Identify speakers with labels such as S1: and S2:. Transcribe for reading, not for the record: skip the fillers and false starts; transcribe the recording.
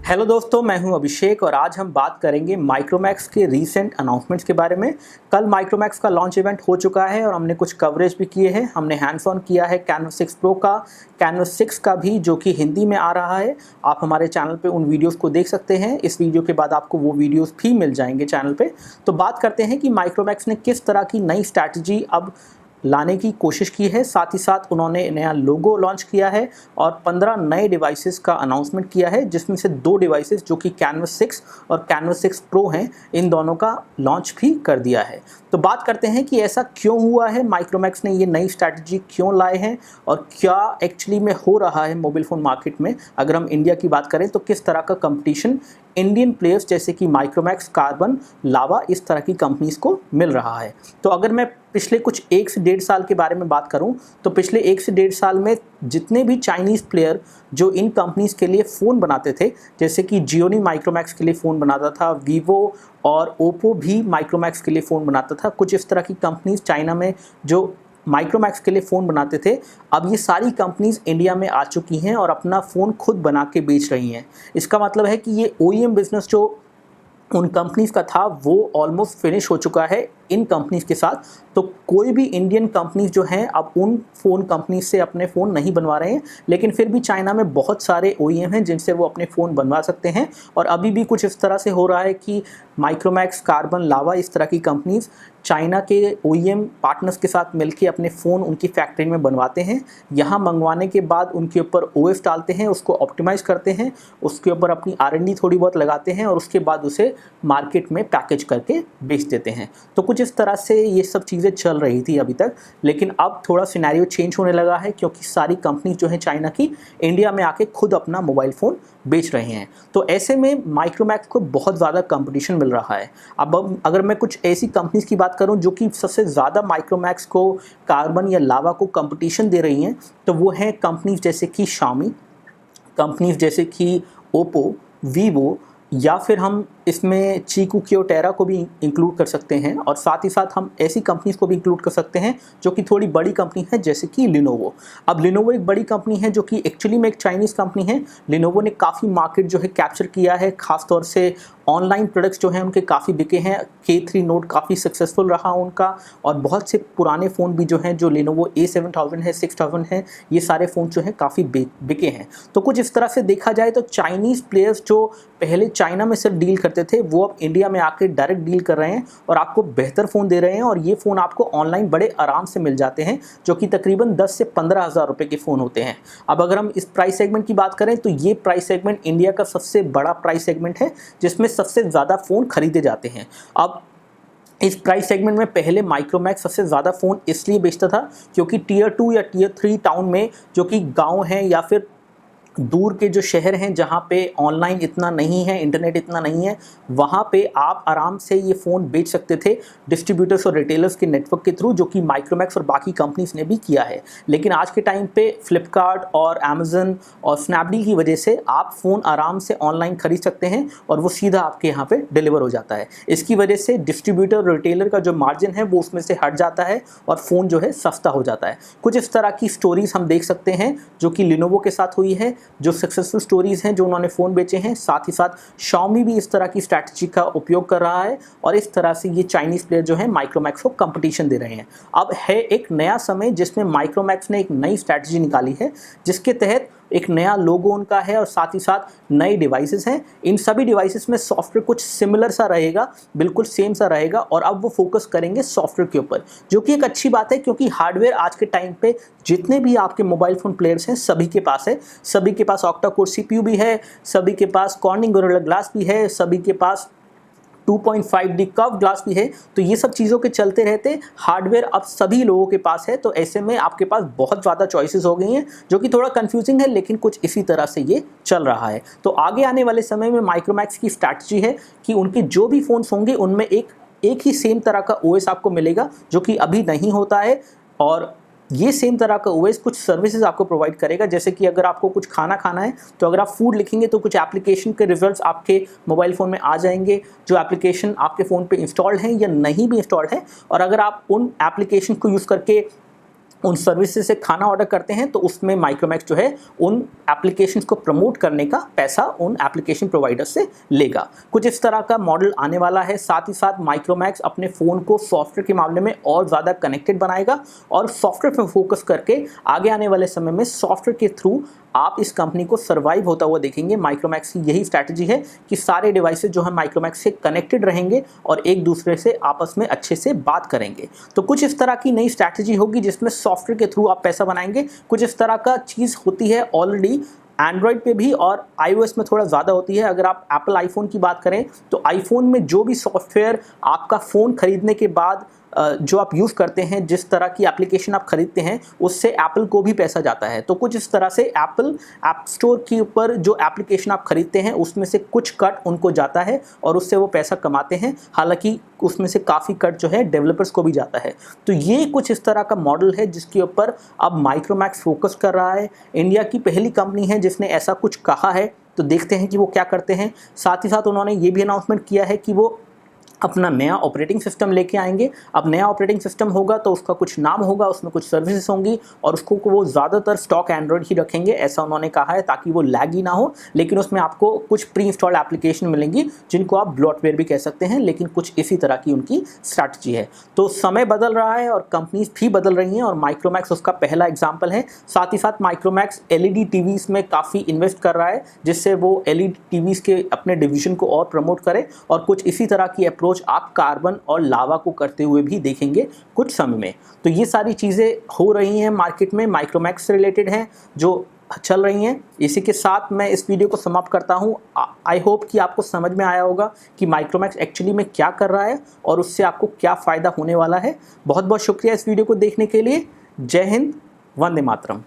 S1: Hello दोस्तों, मैं हूं अभिषेक और आज हम बात करेंगे माइक्रोमैक्स के रीसेंट अनाउंसमेंट्स के बारे में। कल माइक्रोमैक्स का लॉन्च इवेंट हो चुका है और हमने कुछ कवरेज भी किए हैं। हमने हैंड्स ऑन किया है कैनवस 6 प्रो का, कैनवस 6 का भी, जो कि हिंदी में आ रहा है। आप हमारे चैनल पे उन वीडियोस को देख सकते हैं। इस वीडियो के बाद आपको वो वीडियोस भी मिल जाएंगे चैनल पे। तो बात करते हैं कि माइक्रोमैक्स ने किस तरह की नई स्ट्रैटेजी अब लाने की कोशिश की है। साथ ही साथ उन्होंने नया लोगो लॉन्च किया है और 15 नए डिवाइसेस का अनाउंसमेंट किया है, जिसमें से 2 डिवाइसेस जो कि कैनवस 6 और कैनवस 6 प्रो हैं, इन दोनों का लॉन्च भी कर दिया है। तो बात करते हैं कि ऐसा क्यों हुआ है, माइक्रोमैक्स ने ये नई स्ट्रैटेजी क्यों लाए हैं और क्या एक्चुअली में हो रहा है मोबाइल फ़ोन मार्केट में। अगर हम इंडिया की बात करें तो किस तरह का कंपटीशन इंडियन प्लेयर्स जैसे कि माइक्रोमैक्स, कार्बन, लावा, इस तरह की कंपनीज़ को मिल रहा है। तो अगर मैं पिछले कुछ 1 से 1.5 साल के बारे में बात करूं तो पिछले 1 से 1.5 साल में जितने भी चाइनीज़ प्लेयर जो इन कंपनीज़ के लिए फ़ोन बनाते थे, जैसे कि जियोनी माइक्रोमैक्स के लिए फ़ोन बनाता था, वीवो और ओप्पो भी माइक्रोमैक्स के लिए फ़ोन बनाता था, कुछ इस तरह की कंपनीज़ चाइना में जो माइक्रोमैक्स के लिए फ़ोन बनाते थे, अब ये सारी कंपनीज़ इंडिया में आ चुकी हैं और अपना फ़ोन खुद बना के बेच रही हैं। इसका मतलब है कि ये OEM बिज़नेस जो उन कंपनीज़ का था वो ऑलमोस्ट फिनिश हो चुका है इन कंपनीज़ के साथ। तो कोई भी इंडियन कंपनीज़ जो हैं अब उन फ़ोन कंपनीज़ से अपने फ़ोन नहीं बनवा रहे हैं, लेकिन फिर भी चाइना में बहुत सारे OEM हैं जिनसे वो अपने फ़ोन बनवा सकते हैं। और अभी भी कुछ इस तरह से हो रहा है कि माइक्रोमैक्स, कार्बन, लावा, इस तरह की कंपनीज़ चाइना के OEM पार्टनर्स के साथ मिलकर अपने फ़ोन उनकी फैक्ट्री में बनवाते हैं। यहाँ मंगवाने के बाद उनके ऊपर OS डालते हैं, उसको ऑप्टिमाइज़ करते हैं, उसके ऊपर अपनी R&D थोड़ी बहुत लगाते हैं और उसके बाद उसे मार्केट में पैकेज करके बेच देते हैं। तो कुछ इस तरह से ये सब चीज़ें चल रही थी अभी तक, लेकिन अब थोड़ा सिनेरियो चेंज होने लगा है क्योंकि सारी कंपनी जो है चाइना की इंडिया में आके खुद अपना मोबाइल फ़ोन बेच रहे हैं। तो ऐसे में माइक्रोमैक्स को बहुत ज़्यादा कंपटीशन मिल रहा है। अब अगर मैं कुछ ऐसी कंपनीज़ की बात करूं जो कि सबसे ज़्यादा माइक्रोमैक्स को, कार्बन या लावा को कंपटीशन दे रही हैं, तो वो हैं कंपनीज़ जैसे कि शाओमी, कंपनीज़ जैसे कि ओप्पो, वीवो, या फिर हम इसमें चीकू, क्योटेरा को भी इंक्लूड कर सकते हैं। और साथ ही साथ हम ऐसी कंपनीज़ को भी इंक्लूड कर सकते हैं जो कि थोड़ी बड़ी कंपनी है, जैसे कि लिनोवो। अब लिनोवो एक बड़ी कंपनी है जो कि एक्चुअली में एक चाइनीज़ कंपनी है। लिनोवो ने काफ़ी मार्केट जो है कैप्चर किया है, ख़ासतौर से ऑनलाइन प्रोडक्ट्स जो हैं उनके काफ़ी बिके हैं। K3 नोट काफ़ी सक्सेसफुल रहा उनका, और बहुत से पुराने फ़ोन भी जो हैं, जो लिनोवो A7000 है, 6000 है, ये सारे फ़ोन जो हैं काफ़ी बिके हैं। तो कुछ इस तरह से देखा जाए तो चाइनीज़ प्लेयर्स जो पहले चाइना में सिर्फ डील करते थे, वो अब इंडिया में आके डायरेक्ट डील कर रहे हैं और आपको बेहतर फ़ोन दे रहे हैं। और ये फ़ोन आपको ऑनलाइन बड़े आराम से मिल जाते हैं, जो कि तकरीबन 10 से 15 हज़ार रुपये के फ़ोन होते हैं। अब अगर हम इस प्राइस सेगमेंट की बात करें तो ये प्राइस सेगमेंट इंडिया का सबसे बड़ा प्राइस सेगमेंट है, जिसमें सबसे ज़्यादा फ़ोन खरीदे जाते हैं। अब इस प्राइस सेगमेंट में पहले माइक्रोमैक्स सबसे ज़्यादा फ़ोन इसलिए बेचता था क्योंकि टियर 2 या टियर 3 टाउन में, जो कि गाँव हैं या फिर दूर के जो शहर हैं जहाँ पे ऑनलाइन इतना नहीं है, इंटरनेट इतना नहीं है, वहाँ पे आप आराम से ये फ़ोन बेच सकते थे डिस्ट्रीब्यूटर्स और रिटेलर्स के नेटवर्क के थ्रू, जो कि माइक्रोमैक्स और बाकी कंपनीज ने भी किया है। लेकिन आज के टाइम पे फ्लिपकार्ट और अमेज़न और स्नैपडील की वजह से आप फ़ोन आराम से ऑनलाइन ख़रीद सकते हैं और वो सीधा आपके यहाँ पर डिलीवर हो जाता है। इसकी वजह से डिस्ट्रीब्यूटर और रिटेलर का जो मार्जिन है वो उसमें से हट जाता है और फ़ोन जो है सस्ता हो जाता है। कुछ इस तरह की स्टोरीज़ हम देख सकते हैं जो कि लिनोवो के साथ हुई है, जो सक्सेसफुल स्टोरीज़ हैं, जो उन्होंने फ़ोन बेचे हैं। साथ ही साथ शाओमी भी इस तरह की स्ट्रैटेजी का उपयोग कर रहा है और इस तरह से ये चाइनीज़ प्लेयर जो है माइक्रोमैक्स को कंपटीशन दे रहे हैं। अब है एक नया समय जिसमें माइक्रोमैक्स ने एक नई स्ट्रैटेजी निकाली है, जिसके तहत एक नया लोगो उनका है और साथ ही साथ नए डिवाइसेस हैं। इन सभी डिवाइसेस में सॉफ्टवेयर कुछ सिमिलर सा रहेगा, बिल्कुल सेम सा रहेगा, और अब वो फोकस करेंगे सॉफ्टवेयर के ऊपर, जो कि एक अच्छी बात है क्योंकि हार्डवेयर आज के टाइम पे जितने भी आपके मोबाइल फ़ोन प्लेयर्स हैं सभी के पास है। सभी के पास ऑक्टा कोर CPU भी है, सभी के पास कॉर्निंग गोरिल्ला ग्लास भी है, सभी के पास 2.5D कर्व ग्लास भी है। तो ये सब चीज़ों के चलते रहते हार्डवेयर अब सभी लोगों के पास है। तो ऐसे में आपके पास बहुत ज़्यादा चॉइसेस हो गई हैं, जो कि थोड़ा कंफ्यूजिंग है, लेकिन कुछ इसी तरह से ये चल रहा है। तो आगे आने वाले समय में माइक्रोमैक्स की स्ट्रैटेजी है कि उनके जो भी फ़ोन्स होंगे उनमें एक ही सेम तरह का OS आपको मिलेगा, जो कि अभी नहीं होता है। और ये सेम तरह का OS कुछ सर्विसेज आपको प्रोवाइड करेगा, जैसे कि अगर आपको कुछ खाना खाना है तो अगर आप फूड लिखेंगे तो कुछ एप्लीकेशन के रिजल्ट्स आपके मोबाइल फ़ोन में आ जाएंगे, जो एप्लीकेशन आपके फ़ोन पे इंस्टॉल्ड हैं या नहीं भी इंस्टॉल्ड है। और अगर आप उन एप्लीकेशन को यूज़ करके उन सर्विसेज से खाना ऑर्डर करते हैं तो उसमें माइक्रोमैक्स जो है उन एप्लीकेशंस को प्रमोट करने का पैसा उन एप्लीकेशन प्रोवाइडर से लेगा। कुछ इस तरह का मॉडल आने वाला है। साथ ही साथ माइक्रोमैक्स अपने फ़ोन को सॉफ्टवेयर के मामले में और ज़्यादा कनेक्टेड बनाएगा और सॉफ्टवेयर पर फोकस करके आगे आने वाले समय में सॉफ्टवेयर के थ्रू आप इस कंपनी को सर्वाइव होता हुआ देखेंगे। माइक्रोमैक्स की यही स्ट्रैटेजी है कि सारे डिवाइसेज जो है माइक्रोमैक्स से कनेक्टेड रहेंगे और एक दूसरे से आपस में अच्छे से बात करेंगे। तो कुछ इस तरह की नई स्ट्रैटेजी होगी जिसमें सॉफ्टवेयर के थ्रू आप पैसा बनाएंगे। कुछ इस तरह का चीज़ होती है ऑलरेडी एंड्रॉयड पे भी और iOS में थोड़ा ज़्यादा होती है। अगर आप एप्पल आईफोन की बात करें तो आईफोन में जो भी सॉफ्टवेयर आपका फ़ोन खरीदने के बाद जो आप यूज़ करते हैं, जिस तरह की एप्लीकेशन आप खरीदते हैं, उससे एप्पल को भी पैसा जाता है। तो कुछ इस तरह से एप्पल ऐप स्टोर के ऊपर जो एप्लीकेशन आप खरीदते हैं उसमें से कुछ कट उनको जाता है और उससे वो पैसा कमाते हैं। हालांकि उसमें से काफ़ी कट जो है डेवलपर्स को भी जाता है। तो ये कुछ इस तरह का मॉडल है जिसके ऊपर अब माइक्रोमैक्स फोकस कर रहा है। इंडिया की पहली कंपनी है जिसने ऐसा कुछ कहा है, तो देखते हैं कि वो क्या करते हैं। साथ ही साथ उन्होंने ये भी अनाउंसमेंट किया है कि वो अपना नया ऑपरेटिंग सिस्टम लेके आएंगे। अब नया ऑपरेटिंग सिस्टम होगा तो उसका कुछ नाम होगा, उसमें कुछ सर्विसेज होंगी और उसको वो ज़्यादातर स्टॉक एंड्रॉयड ही रखेंगे, ऐसा उन्होंने कहा है, ताकि वो लैग ही ना हो। लेकिन उसमें आपको कुछ प्री इंस्टॉल्ड एप्लीकेशन मिलेंगी जिनको आप ब्लॉटवेयर भी कह सकते हैं, लेकिन कुछ इसी तरह की उनकी स्ट्रैटेजी है। तो समय बदल रहा है और कंपनीज भी बदल रही हैं और माइक्रोमैक्स उसका पहला एग्जाम्पल है। साथ ही साथ माइक्रोमैक्स LED टीवीज़ में काफ़ी इन्वेस्ट कर रहा है जिससे वो LED टीवीज़ के अपने डिवीजन को और प्रमोट करे और कुछ इसी तरह की अप्रोच आप कार्बन और लावा को करते हुए भी देखेंगे कुछ समय में। तो ये सारी चीज़ें हो रही हैं मार्केट में, माइक्रोमैक्स से रिलेटेड हैं जो चल रही हैं। इसी के साथ मैं इस वीडियो को समाप्त करता हूं। आई होप कि आपको समझ में आया होगा कि माइक्रोमैक्स एक्चुअली में क्या कर रहा है और उससे आपको क्या फ़ायदा होने वाला है। बहुत बहुत शुक्रिया इस वीडियो को देखने के लिए। जय हिंद, वंदे मातरम।